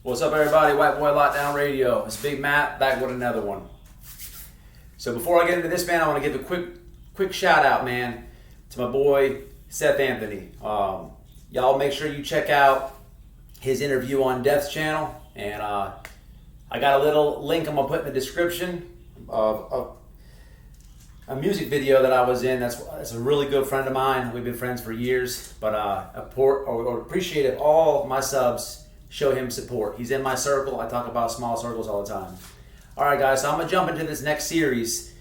What's up, everybody? White Boy Lockdown Radio. It's Big Matt back with another one. So before I get into this, man, I want to give a quick shout out, man, to my boy Seth Anthony. Y'all make sure you check out his interview on Death's channel, and I got a little link I'm gonna put in the description of a music video that I was in. That's a really good friend of mine. We've been friends for years, but I appreciate if all my subs show him support. He's in my circle. I talk about small circles all the time. All right, guys, so I'm going to jump into this next series.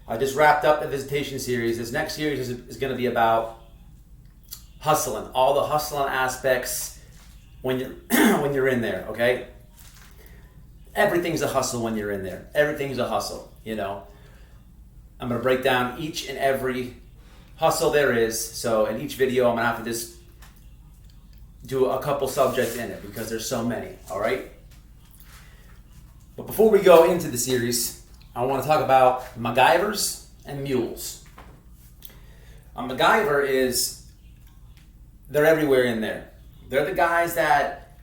I just wrapped up the visitation series. This next series is going to be about hustling, all the hustling aspects when you're in there, okay? Everything's a hustle when you're in there. Everything's a hustle, you know. I'm going to break down each and every hustle there is. So in each video, I'm going to have to just do a couple subjects in it because there's so many, all right? But before we go into the series, I want to talk about Macgyver'S and mules. A Macgyver they're everywhere in there. They're the guys that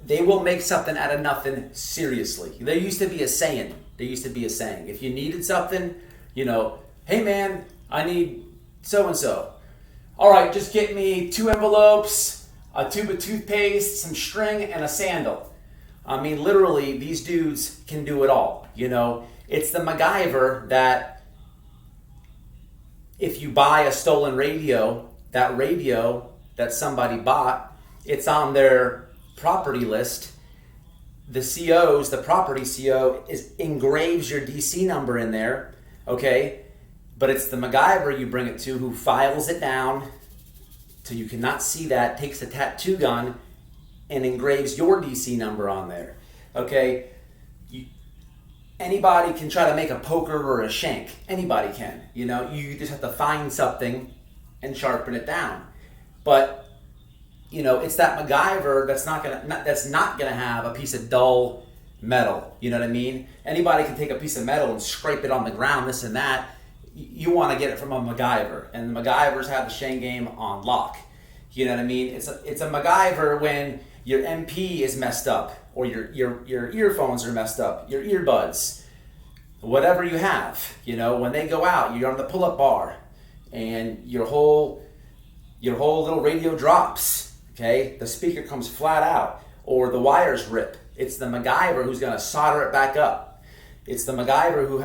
they will make something out of nothing seriously. There used to be a saying. If you needed something, you know, hey man, I need so-and-so. All right, just get me 2 envelopes, a tube of toothpaste, some string, and a sandal. I mean, literally, these dudes can do it all, you know. It's the Macgyver that if you buy a stolen radio that somebody bought, it's on their property list. The property CO engraves your DC number in there, okay? But it's the Macgyver you bring it to who files it down so you cannot see that, takes a tattoo gun and engraves your DC number on there, okay? Anybody can try to make a poker or a shank. Anybody can, you know? You just have to find something and sharpen it down. But, you know, it's that Macgyver that's not gonna have a piece of dull metal, you know what I mean? Anybody can take a piece of metal and scrape it on the ground, this and that. You want to get it from a Macgyver, and the Macgyvers have the Shane game on lock. You know what I mean? It's a Macgyver when your MP is messed up, or your earphones are messed up, your earbuds, whatever you have. You know, when they go out, you're on the pull-up bar, and your whole little radio drops. Okay, the speaker comes flat out, or the wires rip. It's the Macgyver who's going to solder it back up. It's the Macgyver who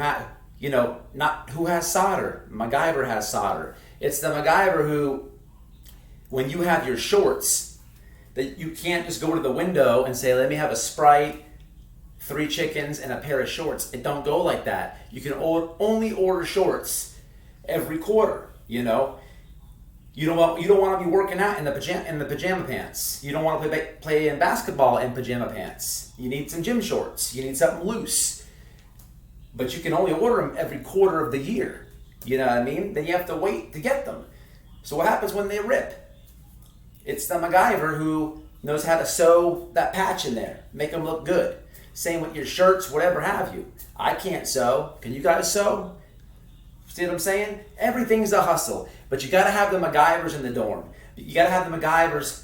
not who has solder. Macgyver has solder. It's the Macgyver who, when you have your shorts, that you can't just go to the window and say, let me have a Sprite, 3 chickens, and a pair of shorts. It don't go like that. You can only order shorts every quarter, you know. You don't want to be working out in the pajama pants. You don't want to play in basketball in pajama pants. You need some gym shorts. You need something loose. But you can only order them every quarter of the year. You know what I mean? Then you have to wait to get them. So what happens when they rip? It's the Macgyver who knows how to sew that patch in there, make them look good. Same with your shirts, whatever have you. I can't sew. Can you guys sew? See what I'm saying? Everything's a hustle. But you got to have the Macgyvers in the dorm. You got to have the Macgyvers,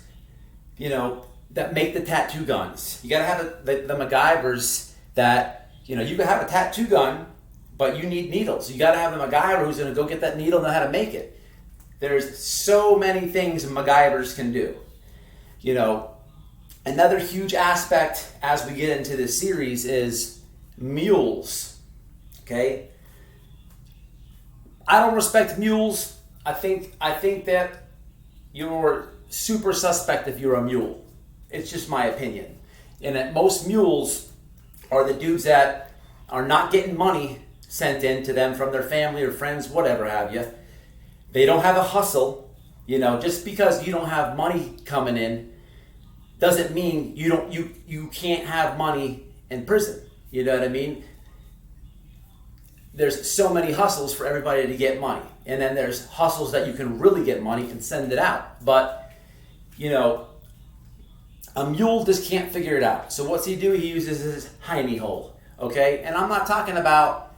you know, that make the tattoo guns. You got to have the Macgyvers that, you know, you can have a tattoo gun, but you need needles. You got to have the Macgyver who's going to go get that needle and know how to make it. There's so many things Macgyvers can do. You know, another huge aspect as we get into this series is mules. Okay? I don't respect mules. I think that you're super suspect if you're a mule. It's just my opinion. And that most mules are the dudes that are not getting money sent in to them from their family or friends, whatever have you. They don't have a hustle. You know, just because you don't have money coming in doesn't mean you can't have money in prison. You know what I mean? There's so many hustles for everybody to get money. And then there's hustles that you can really get money and send it out. But, you know, a mule just can't figure it out. So what's he do? He uses his hiney hole, okay? And I'm not talking about,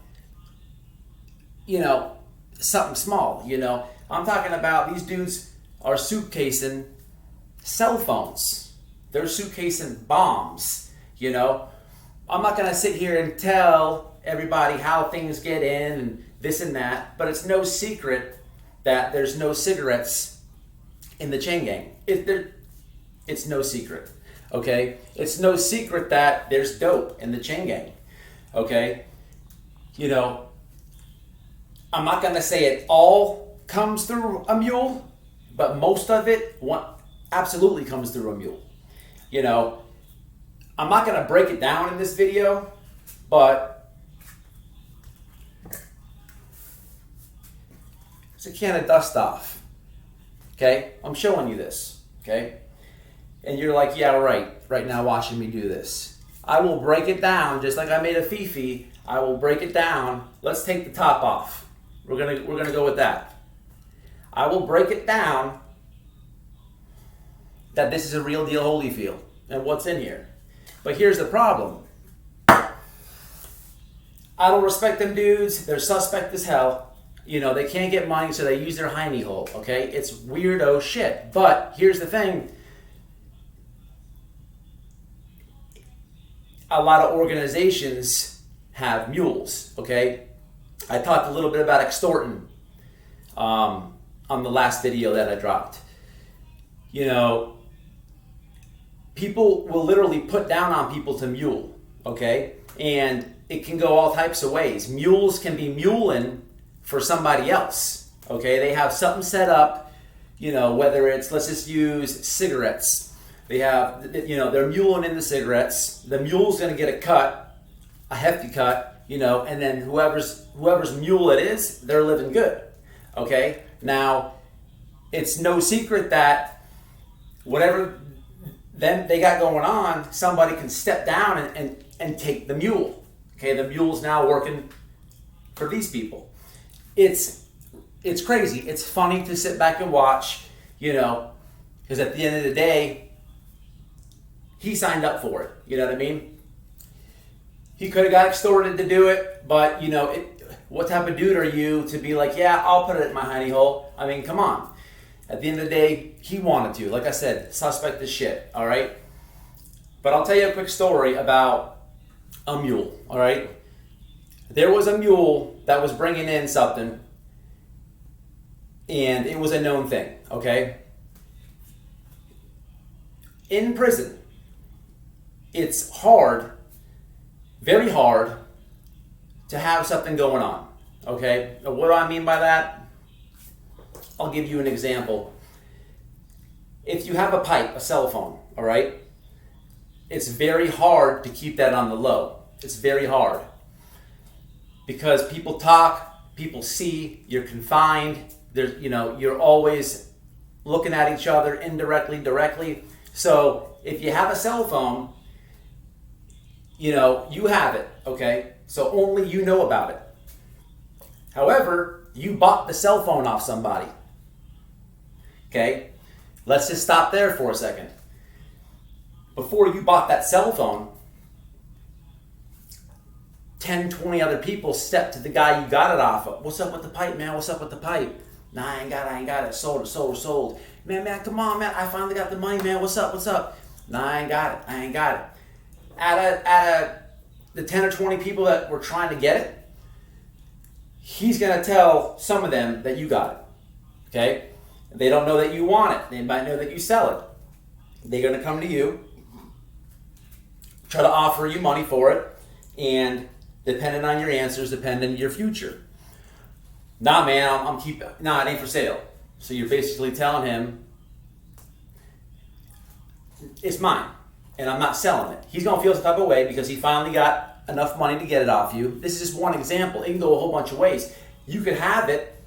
you know, something small, you know. I'm talking about these dudes are suitcasing cell phones, They're suitcasing bombs, you know. I'm not going to sit here and tell everybody how things get in and this and that, but it's no secret that there's no cigarettes in the chain gang. It's no secret, okay? It's no secret that there's dope in the chain gang, okay? You know, I'm not going to say it all comes through a mule, but most of it absolutely comes through a mule. You know, I'm not going to break it down in this video, but it's a can of dust off, okay? I'm showing you this, okay? And you're like, yeah, right now watching me do this. I will break it down, just like I made a Fifi, I will break it down. Let's take the top off. We're gonna go with that. I will break it down that this is a real deal Holyfield and what's in here. But here's the problem. I don't respect them dudes. They're suspect as hell. You know, they can't get money, so they use their hiney hole, okay? It's weirdo shit. But here's the thing. A lot of organizations have mules, okay? I talked a little bit about extorting on the last video that I dropped. You know, people will literally put down on people to mule, okay? And it can go all types of ways. Mules can be muling for somebody else, okay? They have something set up, you know, whether it's, let's just use cigarettes. They have, you know, they're muling in the cigarettes. The mule's gonna get a cut, a hefty cut, you know, and then whoever's mule it is, they're living good, okay? Now, it's no secret that whatever then they got going on, somebody can step down and take the mule. Okay, the mule's now working for these people. It's crazy. It's funny to sit back and watch, you know, because at the end of the day, he signed up for it. You know what I mean? He could have got extorted to do it, but you know, what type of dude are you to be like, yeah, I'll put it in my honey hole? I mean, come on. At the end of the day, he wanted to. Like I said, suspect as shit, all right? But I'll tell you a quick story about a mule, all right? There was a mule that was bringing in something, and it was a known thing, okay? In prison, it's hard, very hard, to have something going on, okay? What do I mean by that? I'll give you an example. If you have a pipe, a cell phone, all right? It's very hard to keep that on the low. It's very hard. Because people talk, people see, you're confined, there's, you know, you're always looking at each other indirectly, directly. So if you have a cell phone, you know, you have it, okay? So only you know about it. However, you bought the cell phone off somebody. Okay, let's just stop there for a second. Before you bought that cell phone, 10, 20 other people stepped to the guy you got it off of. What's up with the pipe, man? What's up with the pipe? Nah, I ain't got it. Sold. Man, come on, man. I finally got the money, man. What's up? Nah, I ain't got it. Out of the 10 or 20 people that were trying to get it, he's going to tell some of them that you got it, okay? They don't know that you want it. They might know that you sell it. They're going to come to you, try to offer you money for it, and depending on your answers, depending on your future. Nah, man, it ain't for sale. So you're basically telling him, it's mine, and I'm not selling it. He's going to feel some type of way because he finally got enough money to get it off you. This is just one example. It can go a whole bunch of ways. You could have it.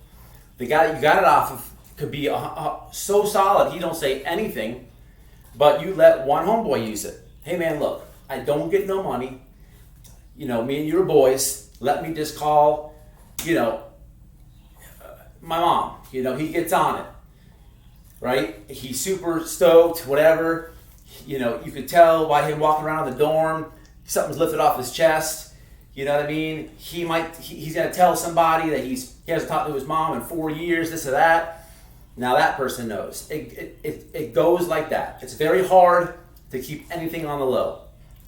The guy that you got it off of could be so solid he don't say anything, but you let one homeboy use it. Hey man, look, I don't get no money. You know, me and you are boys. Let me just call, you know, my mom. You know, he gets on it, right? He's super stoked, whatever. You know, you could tell by him walking around the dorm, something's lifted off his chest. You know what I mean? He's gonna tell somebody that he hasn't talked to his mom in 4 years, this or that. Now that person knows. It goes like that. It's very hard to keep anything on the low.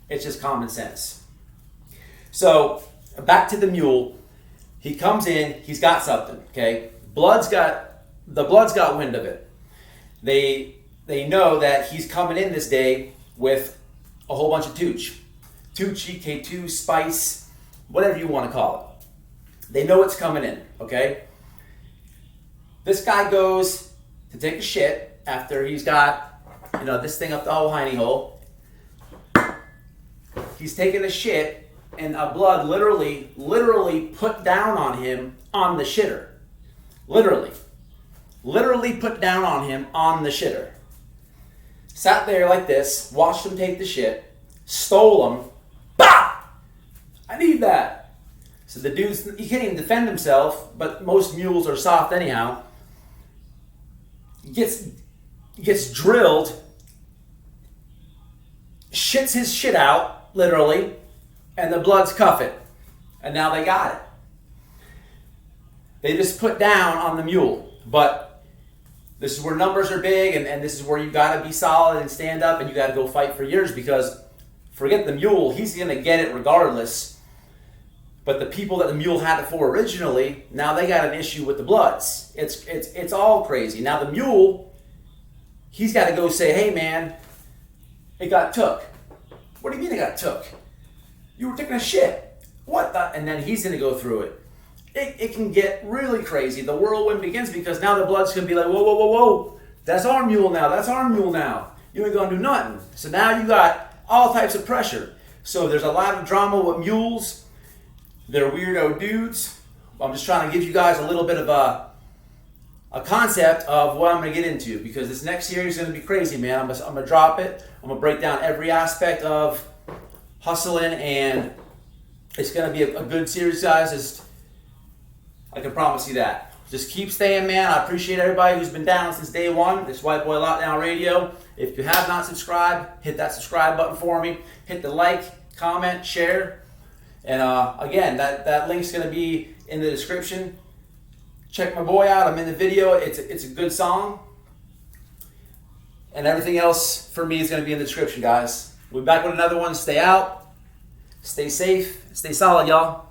It's just common sense. So back to the mule. He comes in, he's got something, okay? The blood's got wind of it. They know that he's coming in this day with a whole bunch of tooch. Tucci, K2, spice, whatever you want to call it. They know it's coming in, okay? This guy goes to take a shit after he's got, this thing up the whole hiney hole. He's taking a shit, and a blood literally put down on him on the shitter. Literally put down on him on the shitter. Sat there like this, watched him take the shit, stole him. Bah! I need that. So the dude's, he can't even defend himself, but most mules are soft anyhow. Gets drilled, shits his shit out, literally, and the bloods cuff it. And now they got it. They just put down on the mule. But this is where numbers are big, and this is where you got to be solid and stand up, and you got to go fight for yours, because forget the mule, he's going to get it regardless. But the people that the mule had it for originally, now they got an issue with the bloods. It's all crazy. Now the mule, he's got to go say, hey man, it got took. What do you mean it got took? You were taking a shit. What the? And then he's going to go through it. It can get really crazy. The whirlwind begins, because now the blood's going to be like, whoa, whoa, whoa, whoa. That's our mule now. That's our mule now. You ain't going to do nothing. So now you got all types of pressure. So there's a lot of drama with mules. They're weirdo dudes. I'm just trying to give you guys a little bit of a concept of what I'm going to get into, because this next series is going to be crazy, man. I'm going to drop it. I'm going to break down every aspect of hustling, and it's going to be a good series, guys. I can promise you that. Just keep staying, man. I appreciate everybody who's been down since day one. This White Boy Lockdown Radio. If you have not subscribed, hit that subscribe button for me. Hit the like, comment, share. And again, that link's going to be in the description. Check my boy out. I'm in the video. It's a good song. And everything else for me is going to be in the description, guys. We'll be back with another one. Stay out. Stay safe. Stay solid, y'all.